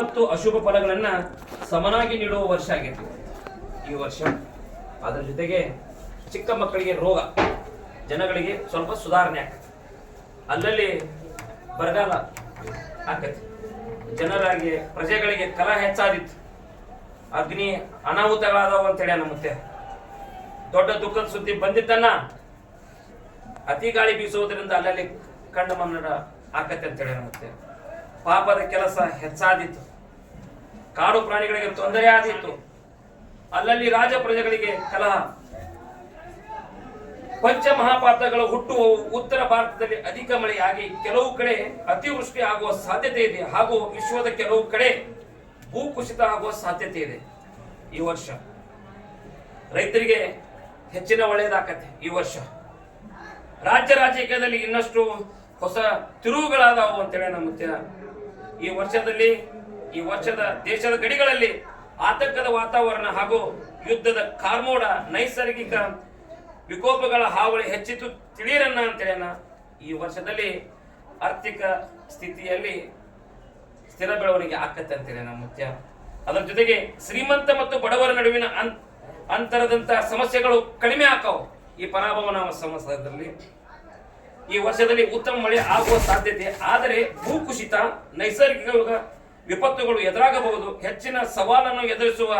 ಮತ್ತು ಅಶುಭ ಫಲಗಳನ್ನ ಸಮನಾಗಿ ನೀಡುವ ವರ್ಷ ಆಗೈತಿ ಈ ವರ್ಷ. ಅದರ ಜೊತೆಗೆ ಚಿಕ್ಕ ಮಕ್ಕಳಿಗೆ ರೋಗ, ಜನಗಳಿಗೆ ಸ್ವಲ್ಪ ಸುಧಾರಣೆ ಆಗ್ತದೆ. ಅಲ್ಲಲ್ಲಿ ಬರಗಾಲ ಆಕತಿ, ಜನರಾಗಿ ಪ್ರಜೆಗಳಿಗೆ ಕಲಹ ಹೆಚ್ಚಾದಿತ್ತು, ಅಗ್ನಿ ಅನಾಹುತಗಳಾದವು ಅಂತೇಳಿ ಮತ್ತೆ ದೊಡ್ಡ ದುಃಖದ ಸುದ್ದಿ ಬಂದಿದ್ದನ್ನ ಅತಿ ಗಾಳಿ ಬೀಸುವುದರಿಂದ ಅಲ್ಲಲ್ಲಿ ಕಣ್ಣು ಮನ್ನಡ ಆಕತ್ತೆ ಅಂತೇಳಿ ಮತ್ತೆ ಪಾಪದ ಕೆಲಸ ಹೆಚ್ಚಾದಿತ್ತು, ಕಾಡು ಪ್ರಾಣಿಗಳಿಗೆ ತೊಂದರೆ ಆದಿತ್ತು, ಅಲ್ಲಲ್ಲಿ ರಾಜ ಪ್ರಜೆಗಳಿಗೆ ಕಲಹ. ಪಂಚ ಮಹಾಪಾತಗಳು ಹುಟ್ಟುವ ಉತ್ತರ ಭಾರತದಲ್ಲಿ ಅಧಿಕ ಮಳೆಯಾಗಿ ಕೆಲವು ಕಡೆ ಅತಿವೃಷ್ಟಿ ಆಗುವ ಸಾಧ್ಯತೆ ಇದೆ, ಹಾಗೂ ವಿಶ್ವದ ಕೆಲವು ಕಡೆ ಭೂಕುಸಿತ ಆಗುವ ಸಾಧ್ಯತೆ ಇದೆ. ಈ ವರ್ಷ ರೈತರಿಗೆ ಹೆಚ್ಚಿನ ಒಳ್ಳೆಯದಾಕತ್ತೆ. ಈ ವರ್ಷ ರಾಜ್ಯ ರಾಜಕೀಯದಲ್ಲಿ ಇನ್ನಷ್ಟು ಹೊಸ ತಿರುವುಗಳಾದವು ಅಂತೇಳಿ ನಮ್ಮ ಈ ವರ್ಷದ ದೇಶದ ಗಡಿಗಳಲ್ಲಿ ಆತಂಕದ ವಾತಾವರಣ ಹಾಗೂ ಯುದ್ಧದ ಕಾರ್ಮೋಡ, ನೈಸರ್ಗಿಕ ವಿಕೋಪಗಳ ಹಾವಳಿ ಹೆಚ್ಚಿತು ತಿಳಿಯರನ್ನ ಅಂತೇಳಿ ಈ ವರ್ಷದಲ್ಲಿ ಆರ್ಥಿಕ ಸ್ಥಿತಿಯಲ್ಲಿ ಸ್ಥಿರ ಬೆಳವಣಿಗೆ ಆಕತ್ತೆ ಅಂತೇಳಿ ನಮ್ಮ ಅದರ ಜೊತೆಗೆ ಶ್ರೀಮಂತ ಮತ್ತು ಬಡವರ ನಡುವಿನ ಅಂತರದಂತ ಸಮಸ್ಯೆಗಳು ಕಡಿಮೆ ಆಕಾವು. ಈ ಪರಾಭವನ ಸಮಸ್ಯೆದಲ್ಲಿ ಈ ವರ್ಷದಲ್ಲಿ ಉತ್ತಮ ಮಳೆ ಆಗುವ ಸಾಧ್ಯತೆ, ಆದರೆ ಭೂಕುಸಿತ, ನೈಸರ್ಗಿಕ ವಿಪತ್ತುಗಳು ಎದುರಾಗಬಹುದು. ಹೆಚ್ಚಿನ ಸವಾಲನ್ನು ಎದುರಿಸುವ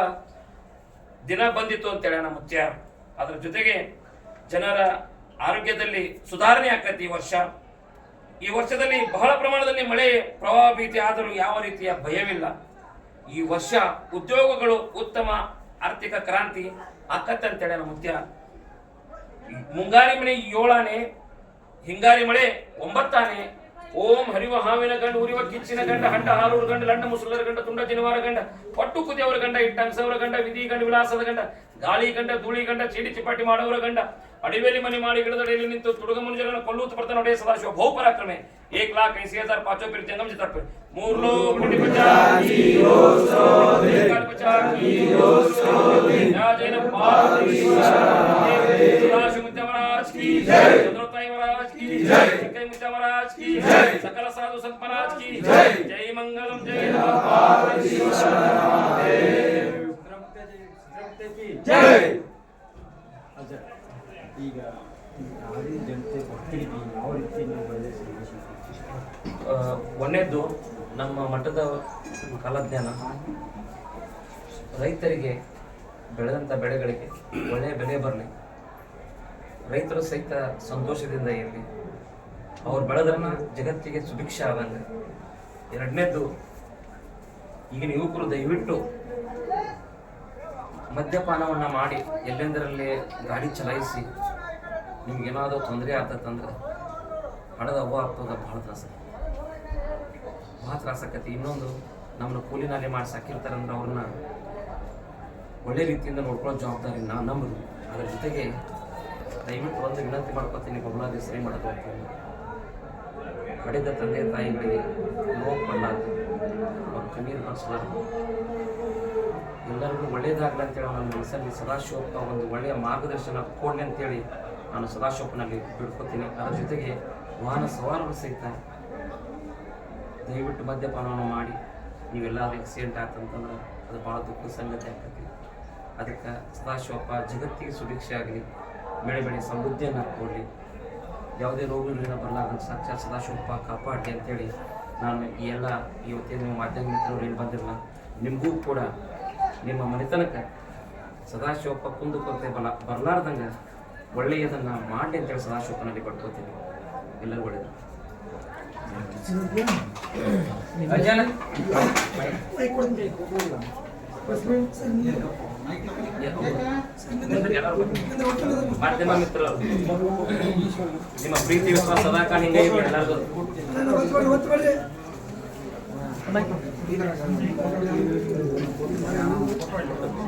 ದಿನ ಬಂದಿತ್ತು ಅಂತೇಳಿ ಮುಖ್ಯ. ಅದರ ಜೊತೆಗೆ ಜನರ ಆರೋಗ್ಯದಲ್ಲಿ ಸುಧಾರಣೆ ಆಕತಿ. ಈ ವರ್ಷದಲ್ಲಿ ಬಹಳ ಪ್ರಮಾಣದಲ್ಲಿ ಮಳೆ ಪ್ರವಾಹ ಭೀತಿ ಆದರೂ ಯಾವ ರೀತಿಯ ಭಯವಿಲ್ಲ. ಈ ವರ್ಷ ಉದ್ಯೋಗಗಳು ಉತ್ತಮ ಆರ್ಥಿಕ ಕ್ರಾಂತಿ ಆಕತ್ತೆ ಅಂತೇಳಿ ಮುಖ್ಯ. ಮುಂಗಾರಿ ಮಳೆ 7 ಆನೆ, ಹಿಂಗಾರಿ ಮಳೆ 9 ಆನೆ. ಓಂ ಹರಿವ ಹಾವಿನ ಗಂಡ, ಉರಿವ ಕಿಚ್ಚಿನ ಗಂಡ, ಹಂಡ ಹಾರೂರು ಗಂಡ, ಲಂಡ ಮುಸುಲರ ಗಂಡ, ತುಂಡ ಜಿನವಾರ ಗಂಡ, ಪಟ್ಟು ಕುದಿಯವರ ಗಂಡ, ಇಟ್ಟಂಗಸವರ ಗಂಡ, ವಿಧಿ ಗಂಡ, ವಿಲಾಸದ ಗಂಡ, ಗಾಳಿ ಗಂಡ, ಧೂಳಿ ಗಂಡ, ಚೀಡಿ ಚಿಪಾಟಿ ಮಾಡುವವರ ಗಂಡ, ಅಡಿವೇಲಿ ಮನೆ ಮಾಡಿ ಗಿಡದಡಿಯಲ್ಲಿ ನಿಂತು ತುಡುಗ ಮುನುಜರನ್ನು ಕೊಲ್ಲುತ್ತ ಬರ್ತಾನೆ ಒಡೆಯ ಸದಾಶಿವ ಬಹುಪರಾಕ್ರಮೆ 1,80,000 पांचों फिर जंगम जितर पे मूर्लो कुंडी बचाई रोस्रो देकार बचाई रोस्रो या जैन सदाशिव मुत्या महाराज की जय, चंद्रोताई महाराज की जय, कई मुत्या महाराज की जय, सकल साधु संत महाराज की जय. जय मंगलम जय पार्वतीश्वर महादेव जय. ಈಗ ಜನತೆ ಭಕ್ತರಿಗೆ ಯಾವ ರೀತಿ ಒಂದನೇದ್ದು ನಮ್ಮ ಮಠದ ಕಾಲಜ್ಞಾನ, ರೈತರಿಗೆ ಬೆಳೆದಂಥ ಬೆಳೆಗಳಿಗೆ ಒಳ್ಳೆಯ ಬೆಲೆ ಬರಲಿ, ರೈತರು ಸಹಿತ ಸಂತೋಷದಿಂದ ಇರಲಿ, ಅವ್ರು ಬೆಳೆದನ್ನ ಜಗತ್ತಿಗೆ ಸುಭಿಕ್ಷ ಆಗಂಗೆ. ಎರಡನೇದ್ದು, ಈಗಿನ ಯುವಕರು ದಯವಿಟ್ಟು ಮದ್ಯಪಾನವನ್ನು ಮಾಡಿ ಎಲ್ಲೆಂದರಲ್ಲಿ ಗಾಡಿ ಚಲಾಯಿಸಿ ನಿಮ್ಗೇನಾದರೂ ತೊಂದರೆ ಆಗ್ತದಂದ್ರೆ ಹಣದ ಅವ್ವ ಆಗ್ತದ ಭಾಳ ತ್ರಾಸಕತಿ. ಇನ್ನೊಂದು, ನಮ್ಮನ್ನ ಕೂಲಿ ನಾಲಿ ಮಾಡಿ ಸಾಕಿರ್ತಾರಂದ್ರೆ ಅವ್ರನ್ನ ಒಳ್ಳೆ ರೀತಿಯಿಂದ ನೋಡ್ಕೊಳ್ಳೋ ಜವಾಬ್ದಾರಿ ನಮ್ಮದು. ಅದರ ಜೊತೆಗೆ ದಯವಿಟ್ಟು ಒಂದು ವಿನಂತಿ ಮಾಡ್ಕೊತೀನಿ, ಬಬಲಾದಿ ಸರಿ ಮಾಡೋದು ಅಂತ ಕಡಿದ ತಂದೆ ತಾಯಿಗಳಿಗೆ ನೋವು ಕೊಡಲಾರ್ದು, ಅವ್ರ ಕಣ್ಣೀರು ಬರ್ಸಲಾರ್ದು, ಎಲ್ಲರಿಗೂ ಒಳ್ಳೇದಾಗಲಿ ಅಂತೇಳಿ ನನ್ನ ಮನಸ್ಸಲ್ಲಿ ಸದಾಶಿವಪ್ಪ ಒಂದು ಒಳ್ಳೆಯ ಮಾರ್ಗದರ್ಶನ ಕೊಡಲಿ ಅಂತೇಳಿ ನಾನು ಸದಾಶಿವಪ್ಪನಲ್ಲಿ ಬಿಡ್ಕೊತೀನಿ. ಅದರ ಜೊತೆಗೆ ವಾಹನ ಸವಾರರು ಸಹಿತ ದಯವಿಟ್ಟು ಮದ್ಯಪಾನವನ್ನು ಮಾಡಿ ನೀವೆಲ್ಲರೂ ಆಕ್ಸಿಡೆಂಟ್ ಆಯ್ತಂತಂದ್ರೆ ಅದು ಭಾಳ ದುಃಖದ ಸಂಗತಿ ಆಗ್ತೈತಿ. ಅದಕ್ಕೆ ಸದಾಶಿವಪ್ಪ ಜಗತ್ತಿಗೆ ಸುಭಿಕ್ಷೆ ಆಗಲಿ, ಬೆಳೆ ಬೆಳೆ ಸಮೃದ್ಧಿಯನ್ನು ಕೊಡಲಿ, ಯಾವುದೇ ರೋಗಗಳಿಂದ ಬರಲಾರ್ದಂಥ ಸಾಕ್ಷಾತ್ ಸದಾಶಿವಪ್ಪ ಕಾಪಾಡಲಿ ಅಂತೇಳಿ ನಾನು ಈ ಎಲ್ಲ ಇವತ್ತೇನು ನೀವು ಮಾಧ್ಯಮ ಮಿತ್ರರು ಏನು ಬಂದಿರಲ್ಲ, ನಿಮಗೂ ಕೂಡ ನಿಮ್ಮ ಮನೆತನಕ್ಕೆ ಸದಾಶಿವಪ್ಪ ಕುಂದುಕೊರತೆ ಬರಲಾರ್ದಂಗೆ ಒಳ್ಳೆಯದನ್ನು ಮಾಡಿ ಅಂತೇಳಿ ಸದಾಶಿವಪ್ಪನಲ್ಲಿ ಪಡ್ಕೋತೀನಿ. ಎಲ್ಲರೂ ಒಳ್ಳೆಯದು. ಮಾಧ್ಯಮ ಮಿತ್ರರು ನಿಮ್ಮ ಪ್ರೀತಿ ವಿಶ್ವಾಸ ಸದಾಕಾಲ ಹಿಂಗೆ ಎಲ್ಲರಿಗೂ